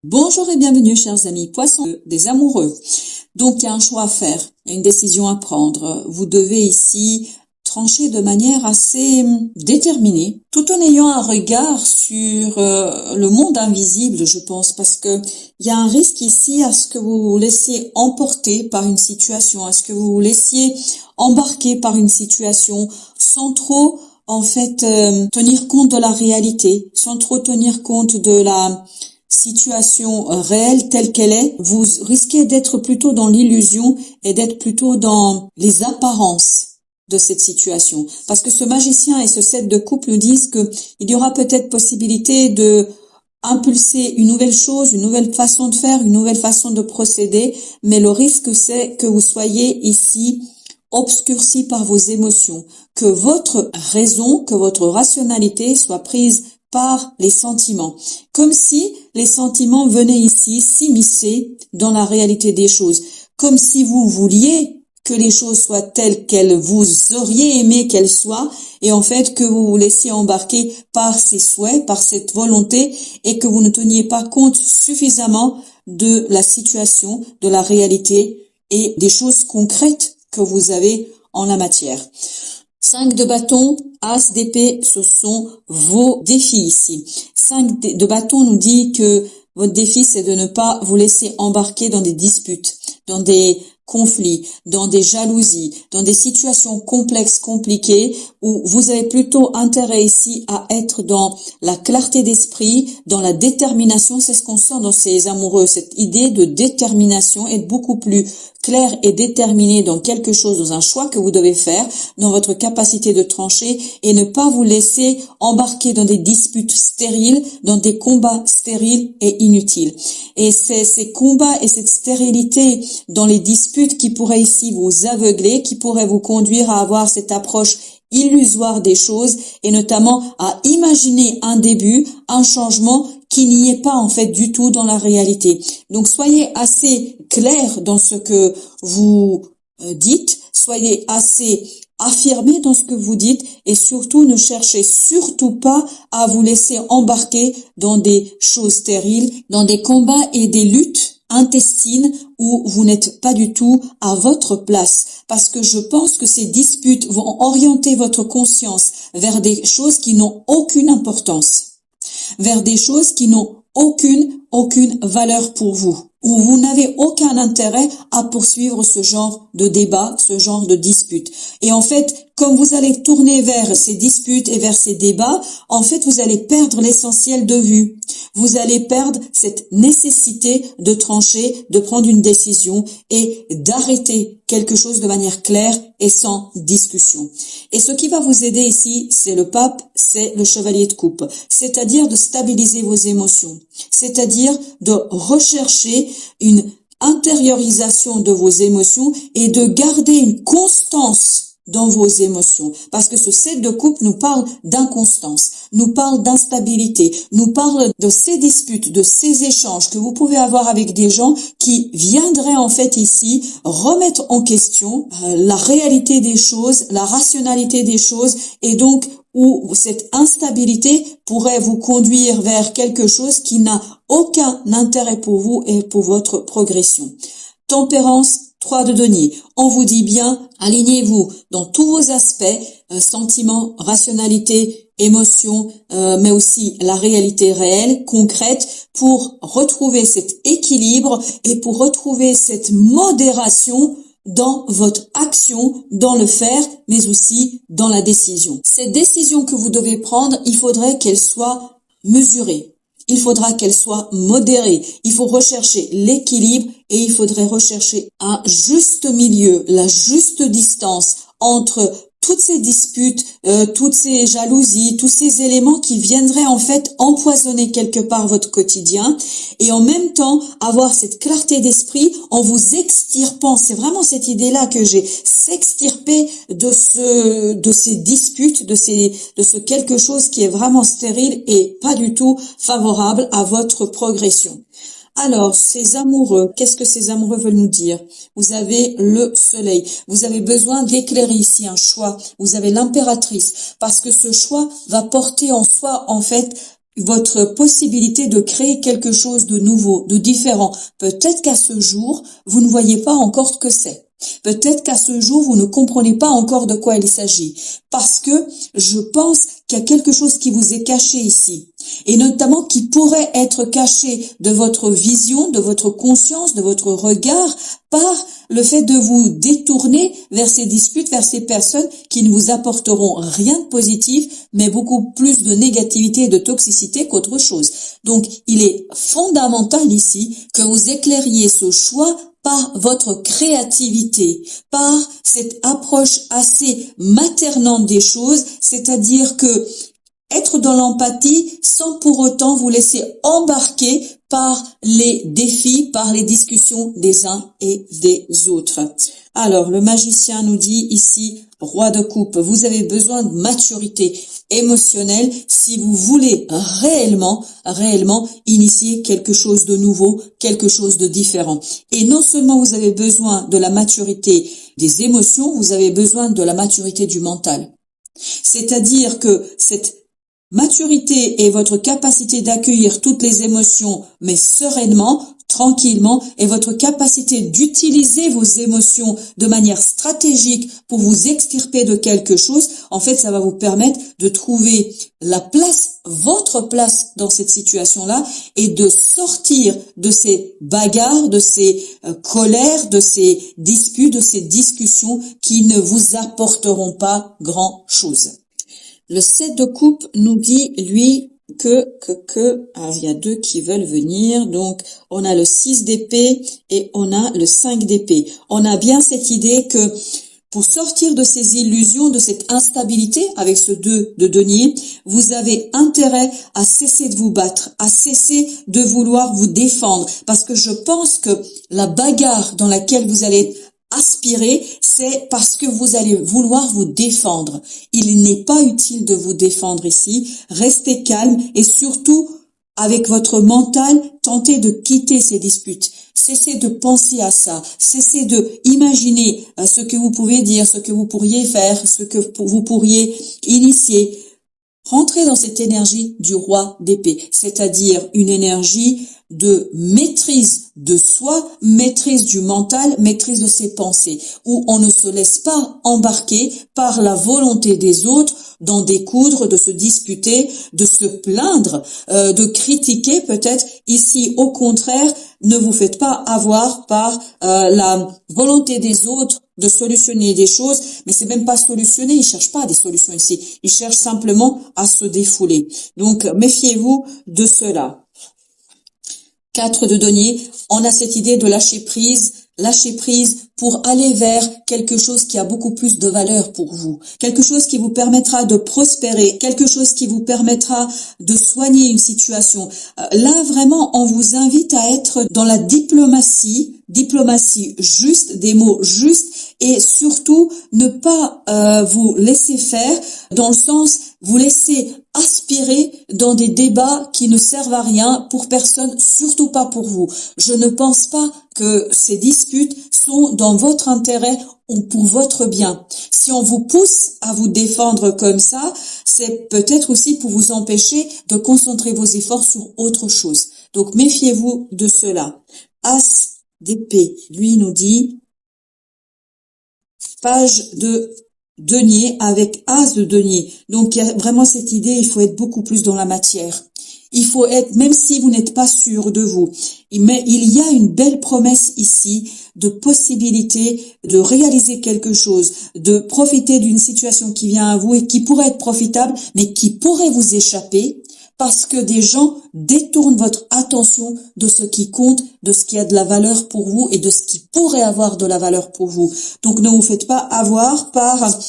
Bonjour et bienvenue chers amis poissons des amoureux. Donc il y a un choix à faire, il y a une décision à prendre. Vous devez ici trancher de manière assez déterminée, tout en ayant un regard sur le monde invisible, je pense, parce que il y a un risque ici à ce que vous vous laissiez emporter par une situation, à ce que vous vous laissiez embarquer par une situation sans trop tenir compte de la réalité, sans trop tenir compte de la situation réelle telle qu'elle est. Vous risquez d'être plutôt dans l'illusion et d'être plutôt dans les apparences de cette situation. Parce que ce magicien et ce 7 de coupe nous disent que il y aura peut-être possibilité de impulser une nouvelle chose, une nouvelle façon de faire, une nouvelle façon de procéder, mais le risque c'est que vous soyez ici obscurci par vos émotions, que votre raison, que votre rationalité soit prise par les sentiments, comme si les sentiments venaient ici s'immiscer dans la réalité des choses, comme si vous vouliez que les choses soient telles qu'elles vous auriez aimé qu'elles soient, et en fait que vous vous laissiez embarquer par ces souhaits, par cette volonté, et que vous ne teniez pas compte suffisamment de la situation, de la réalité et des choses concrètes que vous avez en la matière. 5 de bâton, as d'épée, ce sont vos défis ici. 5 de bâton nous dit que votre défi, c'est de ne pas vous laisser embarquer dans des disputes, dans des conflits, dans des jalousies, dans des situations complexes, compliquées, où vous avez plutôt intérêt ici à être dans la clarté d'esprit, dans la détermination. C'est ce qu'on sent dans ces amoureux, cette idée de détermination, être beaucoup plus clair et déterminé dans quelque chose, dans un choix que vous devez faire, dans votre capacité de trancher, et ne pas vous laisser embarquer dans des disputes stériles, dans des combats stériles et inutiles. Et c'est ces combats et cette stérilité dans les disputes qui pourraient ici vous aveugler, qui pourraient vous conduire à avoir cette approche illusoire des choses, et notamment à imaginer un début, un changement qui n'y est pas en fait du tout dans la réalité. Donc soyez assez clair dans ce que vous dites, soyez assez affirmé dans ce que vous dites, et surtout ne cherchez surtout pas à vous laisser embarquer dans des choses stériles, dans des combats et des luttes intestines où vous n'êtes pas du tout à votre place, parce que je pense que ces disputes vont orienter votre conscience vers des choses qui n'ont aucune importance, vers des choses qui n'ont aucune valeur pour vous, où vous n'avez aucun intérêt à poursuivre ce genre de débat, ce genre de dispute. Et en fait, comme vous allez tourner vers ces disputes et vers ces débats, en fait, vous allez perdre l'essentiel de vue. Vous allez perdre cette nécessité de trancher, de prendre une décision et d'arrêter quelque chose de manière claire et sans discussion. Et ce qui va vous aider ici, c'est le pape, c'est le chevalier de coupe. C'est-à-dire de stabiliser vos émotions. C'est-à-dire de rechercher une intériorisation de vos émotions et de garder une constance dans vos émotions, parce que ce 7 de coupe nous parle d'inconstance, nous parle d'instabilité, nous parle de ces disputes, de ces échanges que vous pouvez avoir avec des gens qui viendraient en fait ici remettre en question la réalité des choses, la rationalité des choses, et donc où cette instabilité pourrait vous conduire vers quelque chose qui n'a aucun intérêt pour vous et pour votre progression. Tempérance, 3 de denier. On vous dit bien, alignez-vous dans tous vos aspects, sentiments, rationalité, émotions, mais aussi la réalité réelle, concrète, pour retrouver cet équilibre et pour retrouver cette modération dans votre action, dans le faire, mais aussi dans la décision. Cette décision que vous devez prendre, il faudrait qu'elle soit mesurée. Il faudra qu'elle soit modérée. Il faut rechercher l'équilibre et il faudrait rechercher un juste milieu, la juste distance entre toutes ces disputes, toutes ces jalousies, tous ces éléments qui viendraient en fait empoisonner quelque part votre quotidien, et en même temps avoir cette clarté d'esprit en vous extirpant. C'est vraiment cette idée-là que j'ai, s'extirper de ces disputes, de ce quelque chose qui est vraiment stérile et pas du tout favorable à votre progression. Alors, ces amoureux, qu'est-ce que ces amoureux veulent nous dire? Vous avez le soleil. Vous avez besoin d'éclairer ici un choix. Vous avez l'impératrice, parce que ce choix va porter en soi, en fait, votre possibilité de créer quelque chose de nouveau, de différent. Peut-être qu'à ce jour, vous ne voyez pas encore ce que c'est. Peut-être qu'à ce jour, vous ne comprenez pas encore de quoi il s'agit. Parce que je pense qu'il y a quelque chose qui vous est caché ici. Et notamment qui pourrait être caché de votre vision, de votre conscience, de votre regard, par le fait de vous détourner vers ces disputes, vers ces personnes qui ne vous apporteront rien de positif, mais beaucoup plus de négativité et de toxicité qu'autre chose. Donc, il est fondamental ici que vous éclairiez ce choix par votre créativité, par cette approche assez maternante des choses, c'est-à-dire que être dans l'empathie sans pour autant vous laisser embarquer par les défis, par les discussions des uns et des autres. Alors, le magicien nous dit ici, roi de coupe, vous avez besoin de maturité émotionnelle si vous voulez réellement initier quelque chose de nouveau, quelque chose de différent. Et non seulement vous avez besoin de la maturité des émotions, vous avez besoin de la maturité du mental. C'est-à-dire que cette maturité est votre capacité d'accueillir toutes les émotions, mais sereinement, tranquillement, et votre capacité d'utiliser vos émotions de manière stratégique pour vous extirper de quelque chose. En fait, ça va vous permettre de trouver la place, votre place dans cette situation-là, et de sortir de ces bagarres, de ces colères, de ces disputes, de ces discussions qui ne vous apporteront pas grand-chose. Le 7 de coupe nous dit, lui, alors il y a deux qui veulent venir, donc on a le 6 d'épée et on a le 5 d'épée. On a bien cette idée que pour sortir de ces illusions, de cette instabilité avec ce 2 de denier, vous avez intérêt à cesser de vous battre, à cesser de vouloir vous défendre, parce que je pense que la bagarre dans laquelle vous allez aspirer, c'est parce que vous allez vouloir vous défendre. Il n'est pas utile de vous défendre ici. Restez calme et surtout, avec votre mental, tentez de quitter ces disputes. Cessez de penser à ça. Cessez de imaginer ce que vous pouvez dire, ce que vous pourriez faire, ce que vous pourriez initier. Rentrez dans cette énergie du roi d'épée, c'est-à-dire une énergie de maîtrise de soi, maîtrise du mental, maîtrise de ses pensées, où on ne se laisse pas embarquer par la volonté des autres d'en découdre, de se disputer, de se plaindre, de critiquer peut-être. Ici, au contraire, ne vous faites pas avoir par la volonté des autres de solutionner des choses, mais c'est même pas solutionner, ils cherchent pas des solutions ici, ils cherchent simplement à se défouler. Donc, méfiez-vous de cela. 4 de denier, on a cette idée de lâcher prise pour aller vers quelque chose qui a beaucoup plus de valeur pour vous, quelque chose qui vous permettra de prospérer, quelque chose qui vous permettra de soigner une situation. Là, vraiment, on vous invite à être dans la diplomatie juste, des mots justes, et surtout ne pas vous laisser faire, dans le sens vous laisser aspirer dans des débats qui ne servent à rien pour personne, surtout pas pour vous. Je ne pense pas que ces disputes sont dans votre intérêt ou pour votre bien. Si on vous pousse à vous défendre comme ça, c'est peut-être aussi pour vous empêcher de concentrer vos efforts sur autre chose. Donc méfiez-vous de cela. As d'épée, lui nous dit, page de denier avec as de denier. Donc il y a vraiment cette idée, il faut être beaucoup plus dans la matière. Il faut être, même si vous n'êtes pas sûr de vous, mais il y a une belle promesse ici de possibilité de réaliser quelque chose, de profiter d'une situation qui vient à vous et qui pourrait être profitable, mais qui pourrait vous échapper parce que des gens détournent votre attention de ce qui compte, de ce qui a de la valeur pour vous et de ce qui pourrait avoir de la valeur pour vous. Donc ne vous faites pas avoir par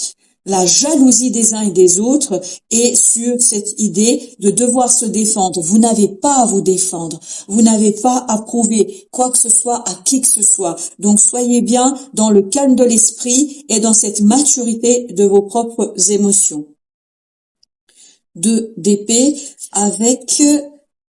la jalousie des uns et des autres et sur cette idée de devoir se défendre. Vous n'avez pas à vous défendre. Vous n'avez pas à prouver quoi que ce soit à qui que ce soit. Donc soyez bien dans le calme de l'esprit et dans cette maturité de vos propres émotions. 2 d'épée avec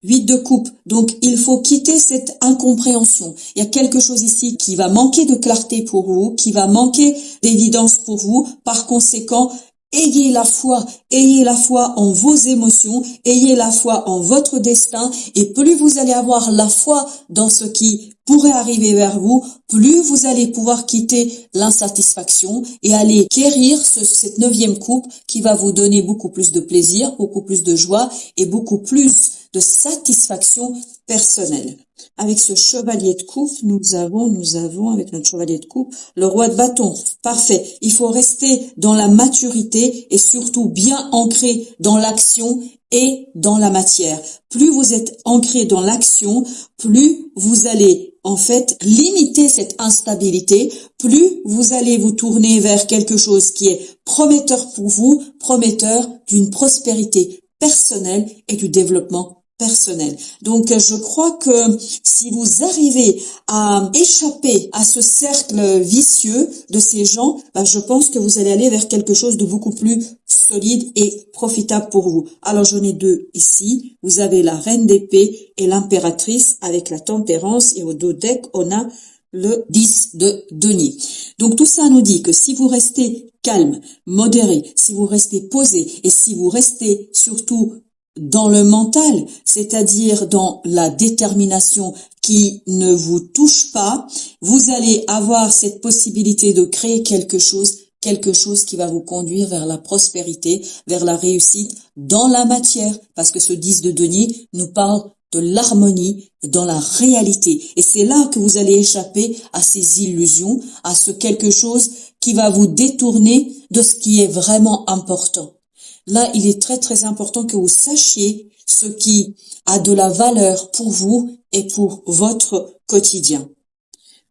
8 de coupe. Donc, il faut quitter cette incompréhension. Il y a quelque chose ici qui va manquer de clarté pour vous, qui va manquer d'évidence pour vous. Par conséquent, ayez la foi en vos émotions, ayez la foi en votre destin, et plus vous allez avoir la foi dans ce qui pourrait arriver vers vous, plus vous allez pouvoir quitter l'insatisfaction et aller guérir cette 9e coupe qui va vous donner beaucoup plus de plaisir, beaucoup plus de joie et beaucoup plus de satisfaction personnelle. Avec ce chevalier de coupe, nous avons avec notre chevalier de coupe le roi de bâton. Parfait. Il faut rester dans la maturité et surtout bien ancré dans l'action et dans la matière. Plus vous êtes ancré dans l'action, plus vous allez en fait limiter cette instabilité, plus vous allez vous tourner vers quelque chose qui est prometteur pour vous, prometteur d'une prospérité personnelle et du développement personnel. Donc, je crois que si vous arrivez à échapper à ce cercle vicieux de ces gens, je pense que vous allez aller vers quelque chose de beaucoup plus solide et profitable pour vous. Alors, j'en ai 2 ici. Vous avez la reine d'épée et l'impératrice avec la tempérance, et au dos deck, on a le 10 de denier. Donc, tout ça nous dit que si vous restez calme, modéré, si vous restez posé et si vous restez surtout dans le mental, c'est-à-dire dans la détermination qui ne vous touche pas, vous allez avoir cette possibilité de créer quelque chose qui va vous conduire vers la prospérité, vers la réussite dans la matière, parce que ce 10 de denier nous parle de l'harmonie dans la réalité. Et c'est là que vous allez échapper à ces illusions, à ce quelque chose qui va vous détourner de ce qui est vraiment important. Là, il est très très important que vous sachiez ce qui a de la valeur pour vous et pour votre quotidien.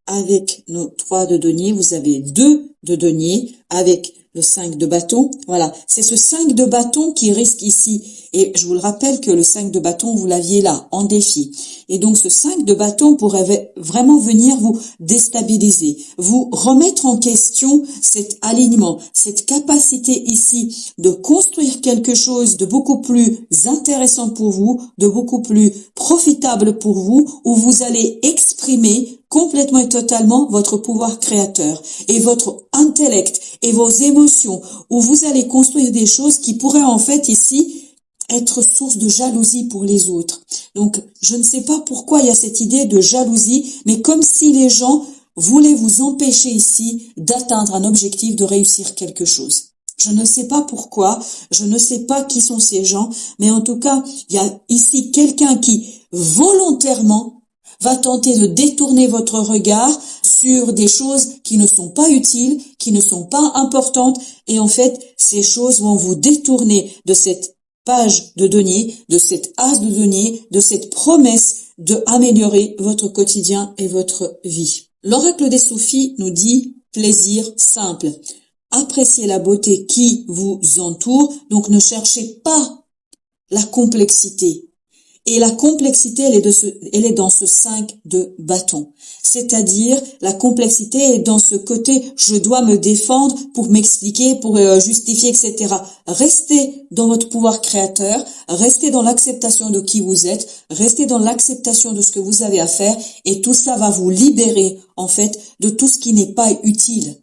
Avec nos 3 de denier, vous avez 2 de denier avec le 5 de bâton. Voilà, c'est ce 5 de bâton qui risque ici. Et je vous le rappelle que le 5 de bâton, vous l'aviez là, en défi. Et donc ce 5 de bâton pourrait vraiment venir vous déstabiliser, vous remettre en question cet alignement, cette capacité ici de construire quelque chose de beaucoup plus intéressant pour vous, de beaucoup plus profitable pour vous, où vous allez exprimer complètement et totalement votre pouvoir créateur et votre intellect et vos émotions, où vous allez construire des choses qui pourraient en fait ici être source de jalousie pour les autres. Donc, je ne sais pas pourquoi il y a cette idée de jalousie, mais comme si les gens voulaient vous empêcher ici d'atteindre un objectif, de réussir quelque chose. Je ne sais pas pourquoi, je ne sais pas qui sont ces gens, mais en tout cas, il y a ici quelqu'un qui volontairement va tenter de détourner votre regard sur des choses qui ne sont pas utiles, qui ne sont pas importantes, et en fait, ces choses vont vous détourner de cette page de denier, de cette as de denier, de cette promesse de améliorer votre quotidien et votre vie. L'oracle des Soufis nous dit plaisir simple. Appréciez la beauté qui vous entoure, donc ne cherchez pas la complexité. Et la complexité, elle est dans ce 5 de bâton. C'est-à-dire, la complexité est dans ce côté, je dois me défendre pour m'expliquer, pour justifier, etc. Restez dans votre pouvoir créateur, restez dans l'acceptation de qui vous êtes, restez dans l'acceptation de ce que vous avez à faire, et tout ça va vous libérer, en fait, de tout ce qui n'est pas utile.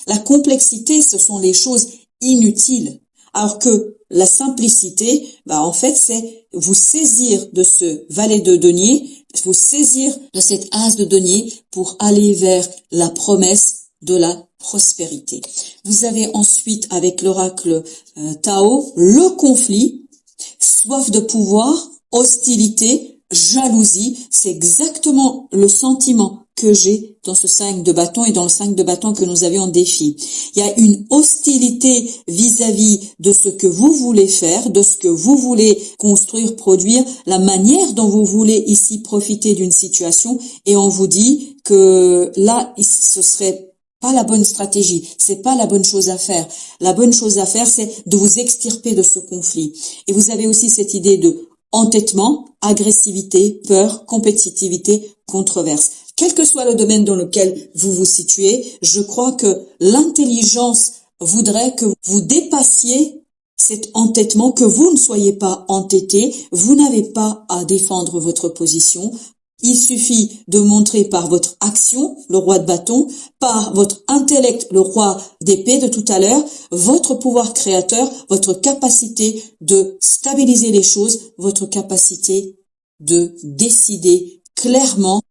La complexité, ce sont les choses inutiles. Alors que la simplicité, en fait, c'est vous saisir de ce valet de denier, vous saisir de cette as de denier pour aller vers la promesse de la prospérité. Vous avez ensuite, avec l'oracle Tao, le conflit, soif de pouvoir, hostilité, jalousie. C'est exactement le sentiment que j'ai dans ce 5 de bâton et dans le 5 de bâton que nous avions en défi. Il y a une hostilité vis-à-vis de ce que vous voulez faire, de ce que vous voulez construire, produire, la manière dont vous voulez ici profiter d'une situation, et on vous dit que là, ce serait pas la bonne stratégie, c'est pas la bonne chose à faire. La bonne chose à faire, c'est de vous extirper de ce conflit. Et vous avez aussi cette idée de entêtement, agressivité, peur, compétitivité, controverse. Quel que soit le domaine dans lequel vous vous situez, je crois que l'intelligence voudrait que vous dépassiez cet entêtement, que vous ne soyez pas entêté, vous n'avez pas à défendre votre position. Il suffit de montrer par votre action, le roi de bâton, par votre intellect, le roi d'épée de tout à l'heure, votre pouvoir créateur, votre capacité de stabiliser les choses, votre capacité de décider clairement